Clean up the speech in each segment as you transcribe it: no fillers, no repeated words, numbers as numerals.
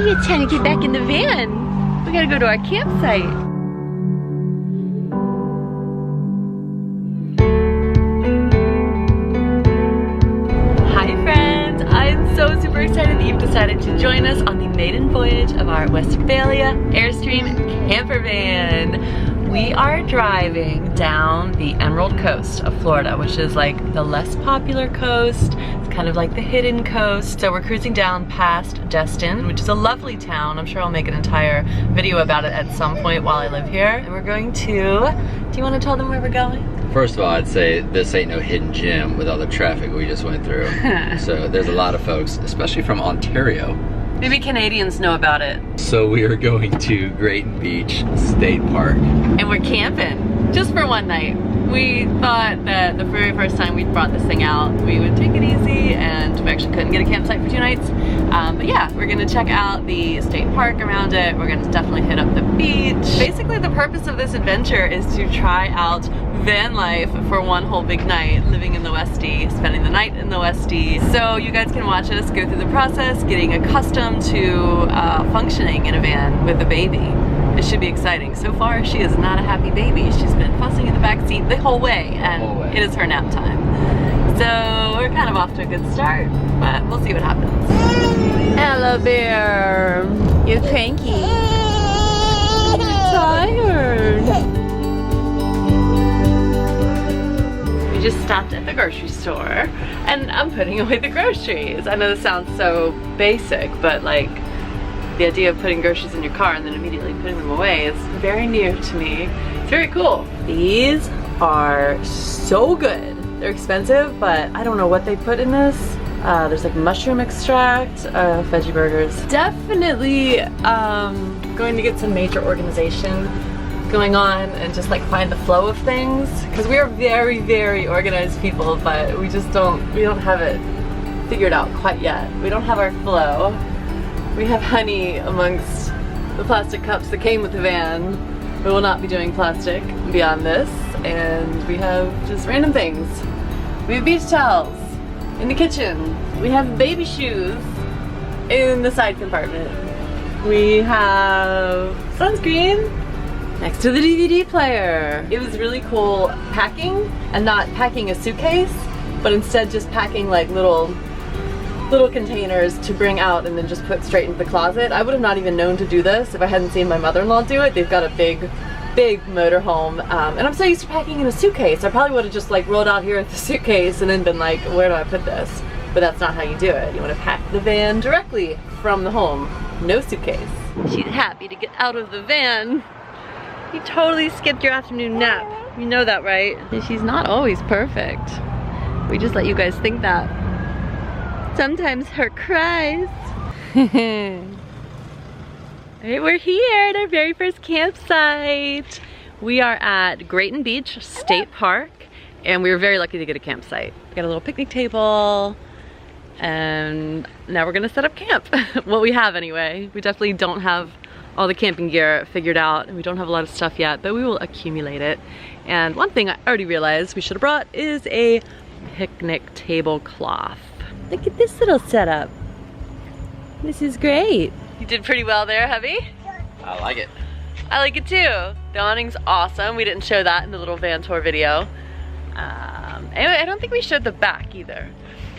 It's time to get back in the van. We gotta go to our campsite. Hi friends, I'm so super excited that you've decided to join us on the maiden voyage of our Westfalia Airstream camper van. We are driving down the Emerald Coast of Florida, which is like the less popular coast. It's kind of like the hidden coast. So we're cruising down past Destin, which is a lovely town. I'm sure I'll make an entire video about it at some point while I live here. And we're going to, do you want to tell them where we're going? First of all, I'd say this ain't no hidden gem with all the traffic we just went through. So there's a lot of folks, especially from Ontario. Maybe Canadians know about it. So we are going to Grayton Beach State Park. And we're camping, just for one night. We thought that the very first time we brought this thing out, we would take it easy, and we actually couldn't get a campsite for 2 nights. But yeah, we're gonna check out the state park around it. We're gonna definitely hit up the beach. Basically, the purpose of this adventure is to try out van life for one whole big night, living in the Westy, spending the night in the Westy. So you guys can watch us go through the process, getting accustomed to functioning in a van with a baby. It should be exciting. So far, she is not a happy baby. She's been fussing in the back seat the whole way, and it is her nap time. So we're kind of off to a good start, but we'll see what happens. Hello, bear. You're cranky. You're tired. We just stopped at the grocery store, and I'm putting away the groceries. I know this sounds so basic, but like, the idea of putting groceries in your car and then immediately putting them away is very near to me. It's very cool. These are so good. They're expensive, but I don't know what they put in this. There's like mushroom extract, veggie burgers. Definitely going to get some major organization going on and just like find the flow of things. Because we are very, very organized people, but we don't have it figured out quite yet. We don't have our flow. We have honey amongst the plastic cups that came with the van. We will not be doing plastic beyond this. And we have just random things. We have beach towels in the kitchen. We have baby shoes in the side compartment. We have sunscreen next to the DVD player. It was really cool packing and not packing a suitcase, but instead just packing like little containers to bring out and then just put straight into the closet. I would have not even known to do this if I hadn't seen my mother-in-law do it. They've got a big motorhome, and I'm so used to packing in a suitcase. I probably would have just like rolled out here with the suitcase and then been like, where do I put this? But that's not how you do it. You want to pack the van directly from the home. No suitcase. She's happy to get out of the van. You totally skipped your afternoon nap. You know that, right? And she's not always perfect. We just let you guys think that. Sometimes her cries. Alright, we're here at our very first campsite. We are at Grayton Beach State Park, and we were very lucky to get a campsite. We got a little picnic table, and now we're gonna set up camp. Well, we have anyway. We definitely don't have all the camping gear figured out, and we don't have a lot of stuff yet, but we will accumulate it. And one thing I already realized we should have brought is a picnic tablecloth. Look at this little setup. This is great. You did pretty well there, hubby. I like it. I like it too. The awning's awesome. We didn't show that in the little van tour video. Anyway, I don't think we showed the back either.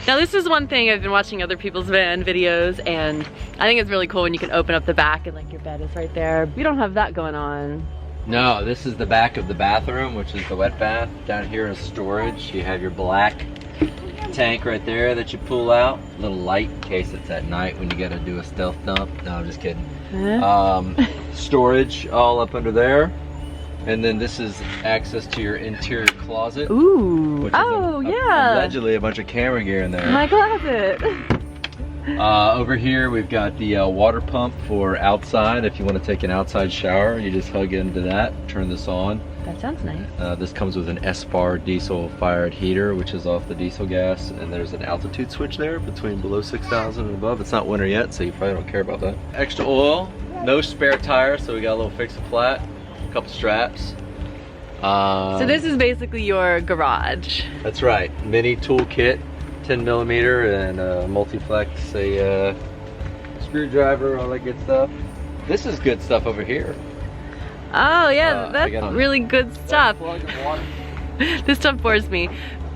Now this is one thing, I've been watching other people's van videos, and I think it's really cool when you can open up the back and like your bed is right there. We don't have that going on. No, this is the back of the bathroom, which is the wet bath. Down here is storage. You have your black tank right there that you pull out. A little light in case it's at night when you gotta do a stealth dump. No, I'm just kidding. Storage all up under there. And then this is access to your interior closet. Ooh. Which is allegedly a bunch of camera gear in there. My closet. Over here we've got the water pump for outside. If you want to take an outside shower, you just hug into that, turn this on. That sounds nice. This comes with an S-bar diesel fired heater, which is off the diesel gas, and there's an altitude switch there between below 6,000 and above. It's not winter yet, so you probably don't care about that. Extra oil, no spare tires, so we got a little fix-a-flat, a couple straps. So this is basically your garage. That's right, mini tool kit, 10mm, and multi-flex, a screwdriver, all that good stuff. This is good stuff over here. Oh yeah, that's really good stuff. Plug of water. This stuff bores me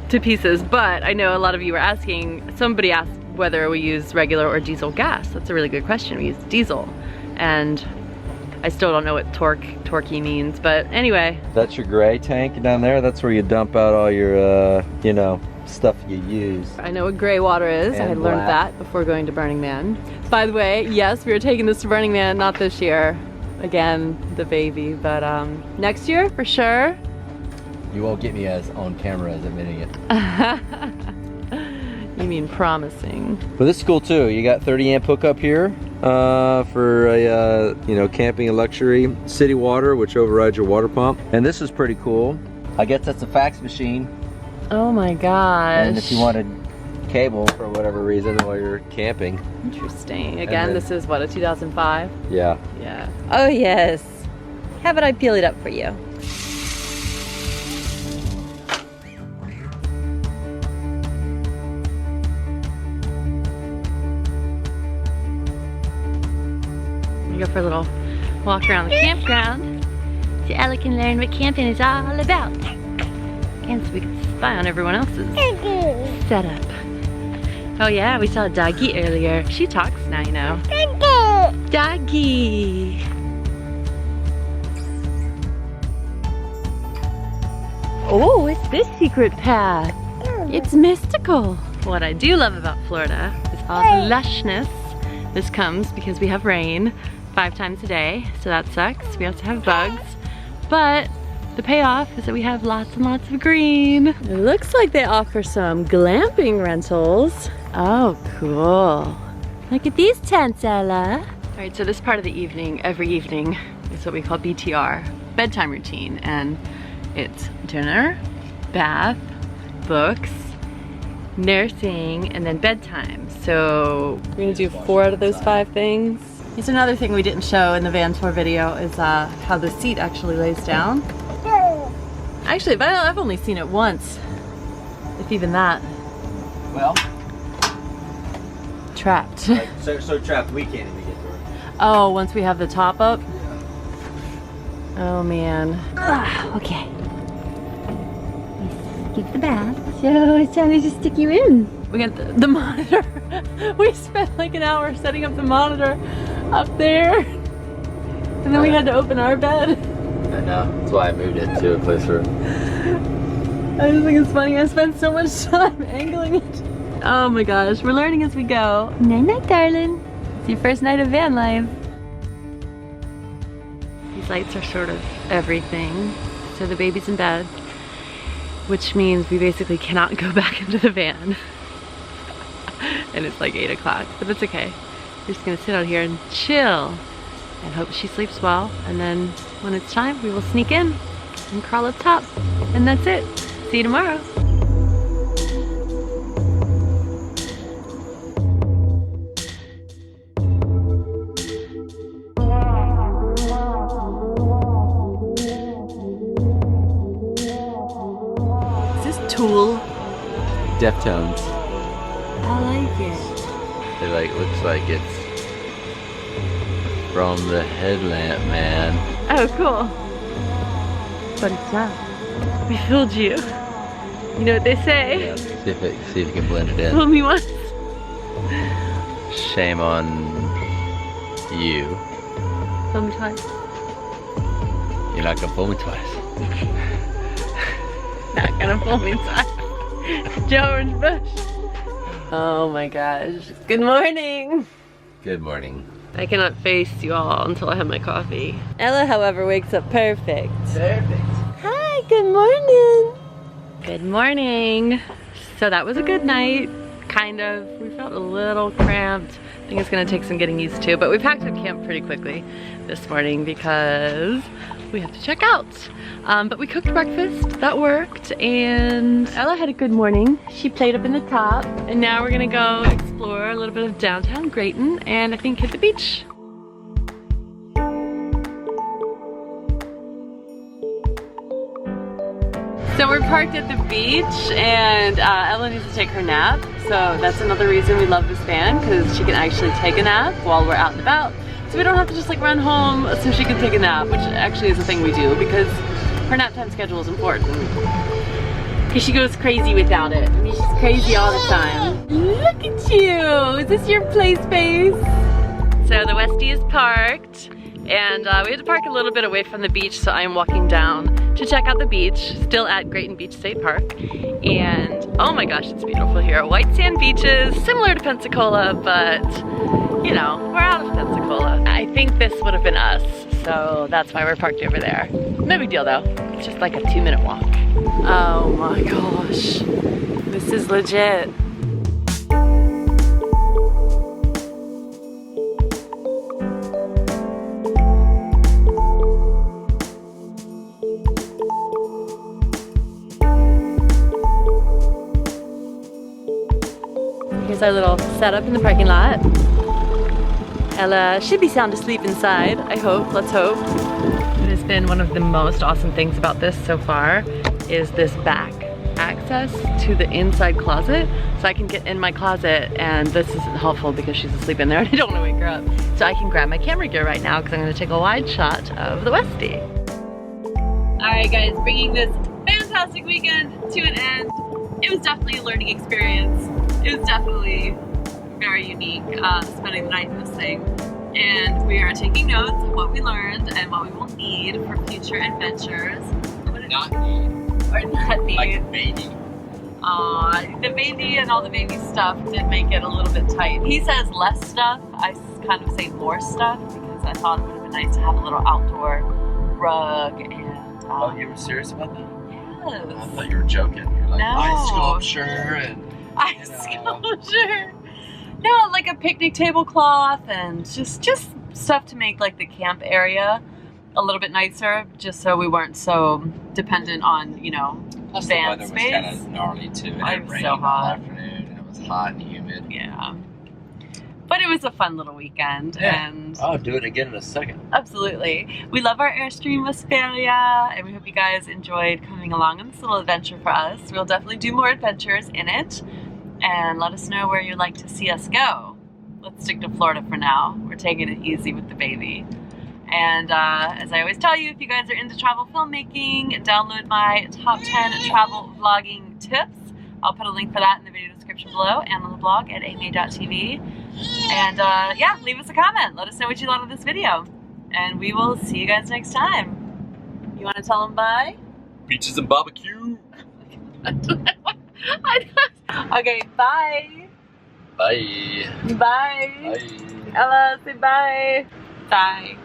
to pieces, but I know a lot of you were asking, somebody asked whether we use regular or diesel gas. That's a really good question. We use diesel, and I still don't know what torquey means, but anyway. That's your gray tank down there. That's where you dump out all your, you know, stuff you use. I know what gray water is. And I had learned that before going to Burning Man. By the way, yes, we are taking this to Burning Man, not this year. Again, the baby, but next year for sure. You won't get me as on camera as admitting it. You mean promising. But this is cool too. You got 30 amp hookup here for a, you know, camping and luxury. City water, which overrides your water pump. And this is pretty cool. I guess that's a fax machine. Oh my gosh. And if you wanted cable for whatever reason while you're camping. Interesting. Again, this is what, a 2005? Yeah. Yeah. Oh yes. How about I peel it up for you? Go for a little walk around the campground so Ella can learn what camping is all about. And so we can spy on everyone else's setup. Oh yeah, we saw a doggy earlier. She talks now, you know. Doggy! Oh, what's this secret path? It's mystical. What I do love about Florida is all the lushness. This comes because we have rain 5 times a day, so that sucks. We also have bugs, but the payoff is that we have lots and lots of green. It looks like they offer some glamping rentals. Oh, cool. Look at these tents, Ella. All right, so this part of the evening, every evening, is what we call BTR, bedtime routine, and it's dinner, bath, books, nursing, and then bedtime. So we're gonna do 4 out of those 5 things. Here's another thing we didn't show in the van tour video is how the seat actually lays down. Actually, I've only seen it once, if even that. Well, trapped. like, so trapped we can't even get through it. Oh, once we have the top up? Oh man. Okay. Skip the bath. So it's time to just stick you in. We got the monitor. We spent like an hour setting up the monitor up there. And then we had to open our bed. I know. That's why I moved it to a place where... I just think it's funny. I spent so much time angling it. Oh my gosh. We're learning as we go. Night night, darling. It's your first night of van life. These lights are sort of everything. So the baby's in bed, which means we basically cannot go back into the van. And it's like 8 o'clock, but that's okay. We're just gonna sit out here and chill and hope she sleeps well. And then when it's time, we will sneak in and crawl up top. And that's it. See you tomorrow. Is this Tool? Deftones. I like it. It like looks like it's from the headlamp man. Oh, cool. But it's not. We fooled you. You know what they say? Yeah, see if you can blend it in. Fool me once. Shame on you. Fool me twice. You're not gonna fool me twice. Not gonna fool me twice. George Bush. Oh my gosh. Good morning. Good morning. I cannot face you all until I have my coffee. Ella, however, wakes up perfect. Perfect. Hi, good morning. Good morning. So that was a good night, kind of. We felt a little cramped. I think it's gonna take some getting used to, but we packed up camp pretty quickly this morning because we have to check out. But we cooked breakfast, that worked, and Ella had a good morning. She played up in the top, and now we're gonna go explore a little bit of downtown Grayton and I think hit the beach. So we're parked at the beach and Ella needs to take her nap. So that's another reason we love this van, because she can actually take a nap while we're out and about. So we don't have to just like run home so she can take a nap, which actually is a thing we do because her nap time schedule is important. Because she goes crazy without it. I mean, she's crazy all the time. Look at you! Is this your play space? So the Westy is parked. And we had to park a little bit away from the beach, so I'm walking down to check out the beach, still at Grayton Beach State Park. And oh my gosh, it's beautiful here. White sand beaches, similar to Pensacola, but you know, we're out of Pensacola. I think this would have been us, so that's why we're parked over there. No big deal though, it's just like a 2-minute walk. Oh my gosh, this is legit. Here's our little setup in the parking lot. Ella should be sound asleep inside, I hope, let's hope. What has been one of the most awesome things about this so far is this back access to the inside closet. So I can get in my closet, and this isn't helpful because she's asleep in there and I don't want to wake her up. So I can grab my camera gear right now because I'm going to take a wide shot of the Westy. Alright guys, bringing this fantastic weekend to an end. It was definitely a learning experience. It was definitely very unique spending the night in this thing. And we are taking notes of what we learned and what we will need for future adventures. Not need. Or not need. Like a baby. The baby and all the baby stuff did make it a little bit tight. He says less stuff. I kind of say more stuff because I thought it would have been nice to have a little outdoor rug and... oh, you were serious about that? Yes. I thought you were joking. You're like, No. ice sculpture and... ice sculpture. No, like a picnic tablecloth and just stuff to make like the camp area a little bit nicer, just so we weren't so dependent on, you know, plus van the weather space. was kind of gnarly too. It It had was rained so all hot. afternoon and it was hot and humid. Yeah. But it was a fun little weekend. Yeah. And I'll do it again in a second. absolutely. We love our Airstream Westfalia, and we hope you guys enjoyed coming along on this little adventure for us. We'll definitely do more adventures in it, and let us know where you'd like to see us go. Let's stick to Florida for now. We're taking it easy with the baby. And as I always tell you, if you guys are into travel filmmaking, download my top 10 travel vlogging tips. I'll put a link for that in the video description below and on the blog at amy.tv. And yeah, leave us a comment. Let us know what you thought of this video. And we will see you guys next time. You want to tell them bye? Beaches and barbecue. Okay, bye. Bye. Bye. Bye. Ella, say bye. Bye.